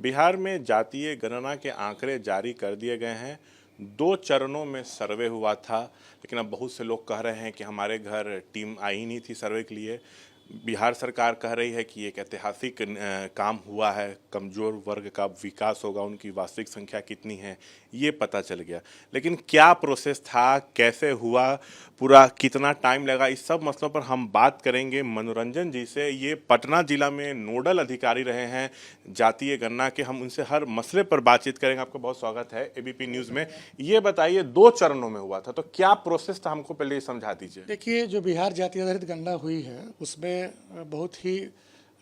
बिहार में जातीय गणना के आंकड़े जारी कर दिए गए हैं। 2 चरणों में सर्वे हुआ था, लेकिन अब बहुत से लोग कह रहे हैं कि हमारे घर टीम आई ही नहीं थी सर्वे के लिए। बिहार सरकार कह रही है कि एक ऐतिहासिक काम हुआ है, कमज़ोर वर्ग का विकास होगा, उनकी वास्तविक संख्या कितनी है ये पता चल गया। लेकिन क्या प्रोसेस था, कैसे हुआ, पूरा कितना टाइम लगा, इस सब मसलों पर हम बात करेंगे मनोरंजन जी से। ये पटना जिला में नोडल अधिकारी रहे हैं जातीय गणना के, हम उनसे हर मसले पर बातचीत करेंगे। आपका बहुत स्वागत है एबीपी न्यूज़ में। ये बताइए 2 चरणों में हुआ था, तो क्या प्रोसेस था, हमको पहले समझा दीजिए। देखिए, जो बिहार जाति आधारित गणना हुई है उसमें बहुत ही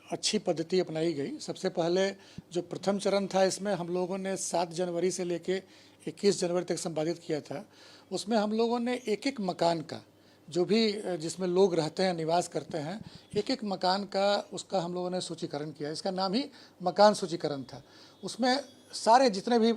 अच्छी पद्धति अपनाई गई। सबसे पहले जो प्रथम चरण था, इसमें हम लोगों ने 7 जनवरी से लेके 21 जनवरी तक संपादित किया था। उसमें हम लोगों ने एक एक मकान का, जो भी जिसमें लोग रहते हैं, निवास करते हैं, एक एक मकान का उसका हम लोगों ने सूचीकरण किया। इसका नाम ही मकान सूचीकरण था। उसमें सारे जितने भी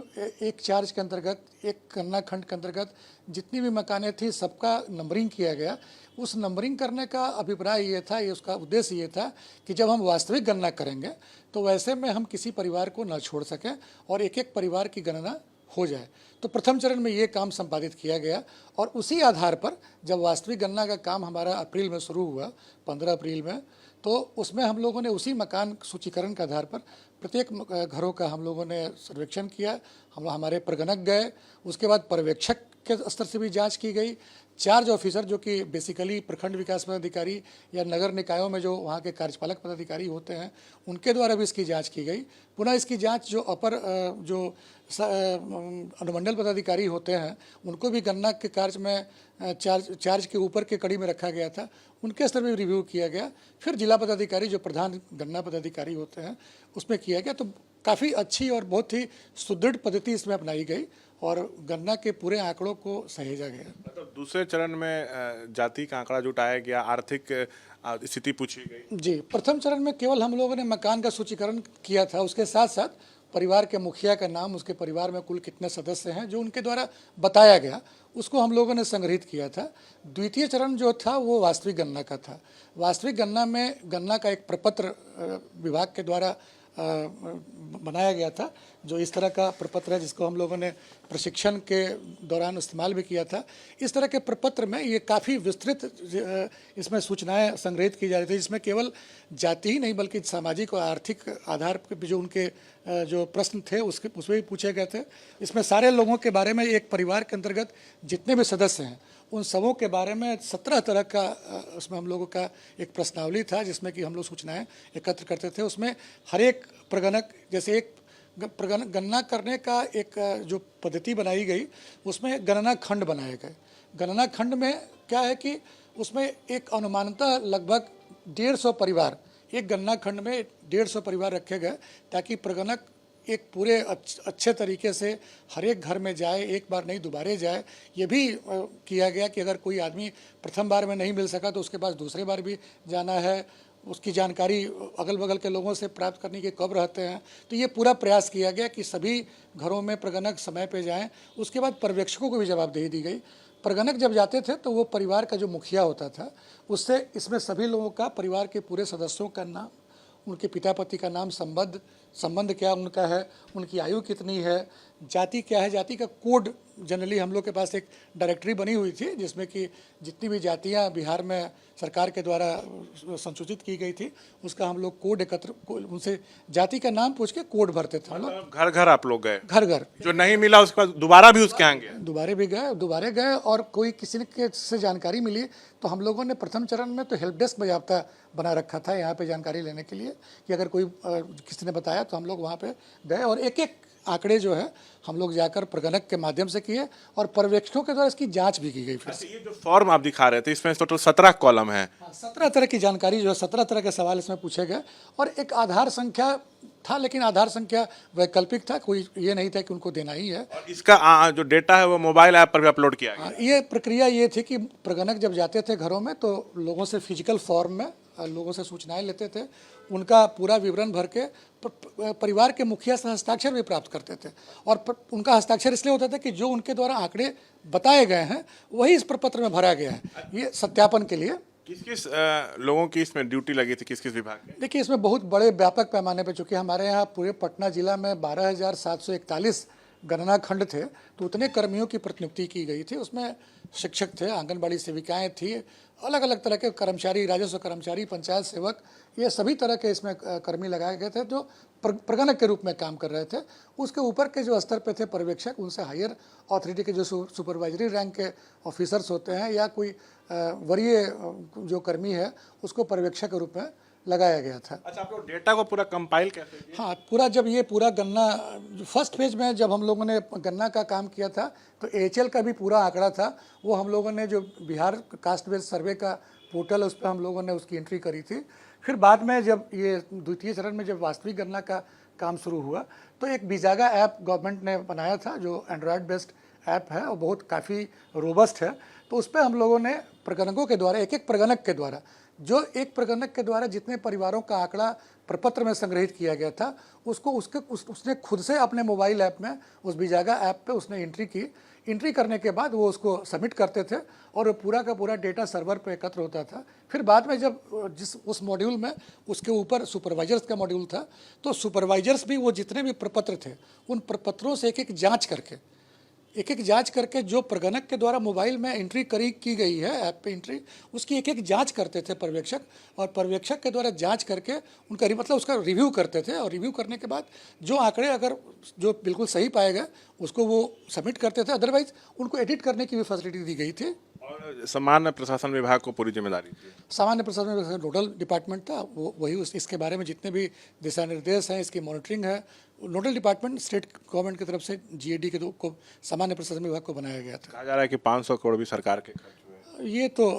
एक चार्ज के अंतर्गत, एक गणना खंड के अंतर्गत जितनी भी मकानें थी, सबका नंबरिंग किया गया। उस नंबरिंग करने का अभिप्राय ये था, ये उसका उद्देश्य ये था कि जब हम वास्तविक गणना करेंगे तो वैसे में हम किसी परिवार को न छोड़ सकें और एक एक परिवार की गणना हो जाए। तो प्रथम चरण में ये काम संपादित किया गया और उसी आधार पर जब वास्तविक गणना का काम हमारा अप्रैल में शुरू हुआ, 15 अप्रैल में, तो उसमें हम लोगों ने उसी मकान सूचीकरण के आधार पर प्रत्येक घरों का हम लोगों ने सर्वेक्षण किया। हमारे प्रगणक गए, उसके बाद पर्यवेक्षक के स्तर से भी जांच की गई। चार्ज ऑफिसर, जो कि बेसिकली प्रखंड विकास पदाधिकारी या नगर निकायों में जो वहाँ के कार्यपालक पदाधिकारी होते हैं, उनके द्वारा भी इसकी जांच की गई। पुनः इसकी जांच जो अपर जो अनुमंडल पदाधिकारी होते हैं, उनको भी गणना के कार्य में चार्ज के ऊपर के कड़ी में रखा गया था, उनके स्तर में रिव्यू किया गया। फिर जिला पदाधिकारी, जो प्रधान गणना पदाधिकारी होते हैं, उसमें किया गया। तो काफ़ी अच्छी और बहुत ही सुदृढ़ पद्धति इसमें अपनाई गई और गणना के पूरे आंकड़ों को सहेजा गया। मतलब दूसरे चरण में जाति का आंकड़ा जुटाया गया, आर्थिक स्थिति पूछी गई। जी, प्रथम चरण में केवल हम लोगों ने मकान का सूचीकरण किया था। उसके साथ साथ परिवार के मुखिया का नाम, उसके परिवार में कुल कितने सदस्य हैं, जो उनके द्वारा बताया गया, उसको हम लोगों ने संग्रहित किया था। द्वितीय चरण जो था वो वास्तविक गणना का था। वास्तविक गणना में गणना का एक प्रपत्र विभाग के द्वारा बनाया गया था, जो इस तरह का प्रपत्र है, जिसको हम लोगों ने प्रशिक्षण के दौरान इस्तेमाल भी किया था। इस तरह के प्रपत्र में ये काफ़ी विस्तृत इसमें सूचनाएं संग्रहित की जा रही थी, जिसमें केवल जाति ही नहीं बल्कि सामाजिक और आर्थिक आधार पर जो उनके जो प्रश्न थे उसमें भी पूछे गए थे। इसमें सारे लोगों के बारे में, एक परिवार के अंतर्गत जितने भी सदस्य हैं उन सबों के बारे में 17 तरह का उसमें हम लोगों का एक प्रश्नावली था, जिसमें कि हम लोग सूचनाएं एकत्र करते थे। उसमें हर एक प्रगणक, जैसे एक गणना करने का एक जो पद्धति बनाई गई, उसमें गणना खंड बनाए गए। गणना खंड में क्या है कि उसमें एक अनुमानतः लगभग 150 परिवार, एक गणना खंड में 150 परिवार रखे गए, ताकि प्रगणक एक पूरे अच्छे तरीके से हर एक घर में जाए, एक बार नहीं दोबारे जाए। ये भी किया गया कि अगर कोई आदमी प्रथम बार में नहीं मिल सका तो उसके पास दूसरी बार भी जाना है, उसकी जानकारी अगल बगल के लोगों से प्राप्त करने के कब रहते हैं। तो ये पूरा प्रयास किया गया कि सभी घरों में प्रगणक समय पे जाएं। उसके बाद पर्यवेक्षकों को भी जवाबदेही दी गई। प्रगणक जब जाते थे तो वो परिवार का जो मुखिया होता था, उससे इसमें सभी लोगों का, परिवार के पूरे सदस्यों का नाम, उनके पिता पति का नाम, संबंध क्या उनका है, उनकी आयु कितनी है, जाति क्या है, जाति का कोड। जनरली हम लोग के पास एक डायरेक्टरी बनी हुई थी, जिसमें कि जितनी भी जातियां बिहार में सरकार के द्वारा संसूचित की गई थी, उसका हम लोग कोड एकत्र, उनसे जाति का नाम पूछ के कोड भरते थे हम लोग। घर घर आप लोग गए? घर घर। जो नहीं मिला उसके बाद दोबारा भी उसके आएंगे? दोबारे गए और कोई किसी के से जानकारी मिली तो हम लोगों ने प्रथम चरण में तो हेल्प डेस्क बाज़ाब्ता बना रखा था यहाँ पे जानकारी लेने के लिए, कि अगर कोई किसी ने बताया तो हम लोग वहाँ पे गए और एक एक आंकड़े जो है हम लोग जाकर प्रगणक के माध्यम से किए और पर्यवेक्षकों के द्वारा इसकी जांच भी की गई। फिर ये जो फॉर्म आप दिखा रहे थे, इसमें टोटल 17 कॉलम है। 17 तरह की जानकारी जो है, 17 तरह के सवाल इसमें पूछे गए और एक आधार संख्या था, लेकिन आधार संख्या वैकल्पिक था, कोई ये नहीं था कि उनको देना ही है। और इसका जो डेटा है वो मोबाइल ऐप पर भी अपलोड किया गया। ये प्रक्रिया ये थी कि प्रगणक जब जाते थे घरों में तो लोगों से फिजिकल फॉर्म में लोगों से सूचनाएं लेते थे, उनका पूरा विवरण भर के परिवार के मुखिया से हस्ताक्षर भी प्राप्त करते थे। और उनका हस्ताक्षर इसलिए होता था कि जो उनके द्वारा आंकड़े बताए गए हैं वही इस प्रपत्र में भरा गया है, ये सत्यापन के लिए। किस किस लोगों की इसमें ड्यूटी लगी थी, किस किस विभाग के? देखिए, इसमें बहुत बड़े व्यापक पैमाने पे, चूँकि हमारे यहाँ पूरे पटना जिला में 12,741 गणना खंड थे, तो उतने कर्मियों की प्रतिनियुक्ति की गई थी। उसमें शिक्षक थे, आंगनबाड़ी सेविकाएं थी, अलग अलग तरह के कर्मचारी, राजस्व कर्मचारी, पंचायत सेवक, ये सभी तरह के इसमें कर्मी लगाए गए थे जो प्रगणक के रूप में काम कर रहे थे। उसके ऊपर के जो स्तर पे थे पर्यवेक्षक, उनसे हायर अथॉरिटी के जो सुपरवाइजरी रैंक के ऑफिसर्स होते हैं या कोई वरीय जो कर्मी है, उसको पर्यवेक्षक के रूप में लगाया गया था। अच्छा, आप लोग डेटा को पूरा कंपाइल कैसे किए? हाँ, पूरा जब ये पूरा गन्ना फर्स्ट फेज में जब हम लोगों ने गन्ना का काम किया था, तो एएचएल का भी पूरा आंकड़ा था, वो हम लोगों ने जो बिहार कास्ट बेस्ड सर्वे का पोर्टल है उस पर हम लोगों ने उसकी एंट्री करी थी। फिर बाद में जब ये द्वितीय चरण में जब वास्तविक गन्ना का काम शुरू हुआ, तो एक बिजागा ऐप गवर्नमेंट ने बनाया था जो एंड्रॉयड बेस्ड ऐप है और बहुत काफ़ी रोबस्ट है। तो उस पर हम लोगों ने प्रगणकों के द्वारा, एक एक प्रगणक के द्वारा, जो एक प्रगणक के द्वारा जितने परिवारों का आंकड़ा प्रपत्र में संग्रहित किया गया था, उसको उसने खुद से अपने मोबाइल ऐप में उस बिजागा ऐप पे उसने एंट्री की। एंट्री करने के बाद वो उसको सबमिट करते थे और पूरा का पूरा डेटा सर्वर पे एकत्र होता था। फिर बाद में जब उस मॉड्यूल में उसके ऊपर सुपरवाइजर्स का मॉड्यूल था, तो सुपरवाइजर्स भी वो जितने भी प्रपत्र थे उन प्रपत्रों से एक एक जांच करके जो प्रगणक के द्वारा मोबाइल में एंट्री की गई है ऐप पे एंट्री, उसकी एक जांच करते थे पर्यवेक्षक, और पर्यवेक्षक के द्वारा जांच करके उनका मतलब उसका रिव्यू करते थे, और रिव्यू करने के बाद जो आंकड़े अगर जो बिल्कुल सही पाएगा उसको वो सबमिट करते थे, अदरवाइज उनको एडिट करने की भी फैसिलिटी दी गई थी। और सामान्य प्रशासन विभाग को पूरी जिम्मेदारी थी। सामान्य प्रशासन विभाग नोडल डिपार्टमेंट था, वो वही इसके बारे में जितने भी दिशा निर्देश हैं, इसकी मॉनिटरिंग है, नोडल डिपार्टमेंट स्टेट गवर्नमेंट की तरफ से जीएडी के को सामान्य प्रशासन विभाग को बनाया गया था। कहा जा रहा है कि 500 करोड़ भी सरकार के खर्च हुए। ये तो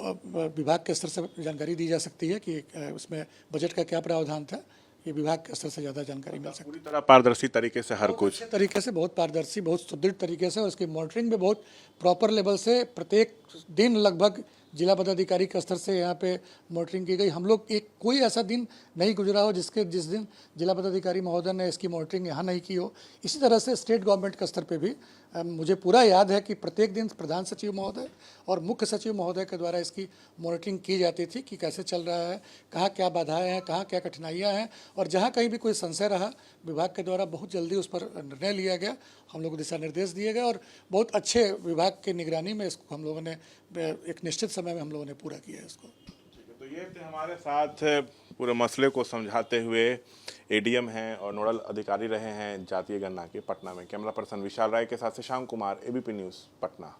विभाग के स्तर से जानकारी दी जा सकती है कि उसमें बजट का क्या प्रावधान था, ये विभाग के स्तर से ज़्यादा जानकारी मिल सकती है। पूरी तरह पारदर्शी तरीके से हर कुछ अच्छे तरीके से, बहुत पारदर्शी, बहुत सुदृढ़ तरीके से, और उसकी मॉनिटरिंग भी बहुत प्रॉपर लेवल से प्रत्येक दिन लगभग जिला पदाधिकारी के स्तर से यहाँ पे मॉनिटरिंग की गई। हम लोग कोई ऐसा दिन नहीं गुजरा हो जिस दिन जिला पदाधिकारी महोदय ने इसकी मॉनिटरिंग यहाँ नहीं की हो। इसी तरह से स्टेट गवर्नमेंट के स्तर पे भी मुझे पूरा याद है कि प्रत्येक दिन प्रधान सचिव महोदय और मुख्य सचिव महोदय के द्वारा इसकी मॉनिटरिंग की जाती थी कि कैसे चल रहा है, कहाँ क्या बाधाएं हैं, कहाँ क्या कठिनाइयाँ हैं, और जहाँ कहीं भी कोई संशय रहा विभाग के द्वारा बहुत जल्दी उस पर निर्णय लिया गया, हम लोग को दिशा निर्देश दिए गए, और बहुत अच्छे विभाग की निगरानी में इसको हम लोगों ने एक निश्चित समय में हम लोगों ने पूरा किया है इसको। तो ये थे हमारे साथ पूरे मसले को समझाते हुए एडीएम हैं और नोडल अधिकारी रहे हैं जातीय गन्ना के पटना में। कैमरा पर्सन विशाल राय के साथ से श्याम कुमार, एबीपी न्यूज़, पटना।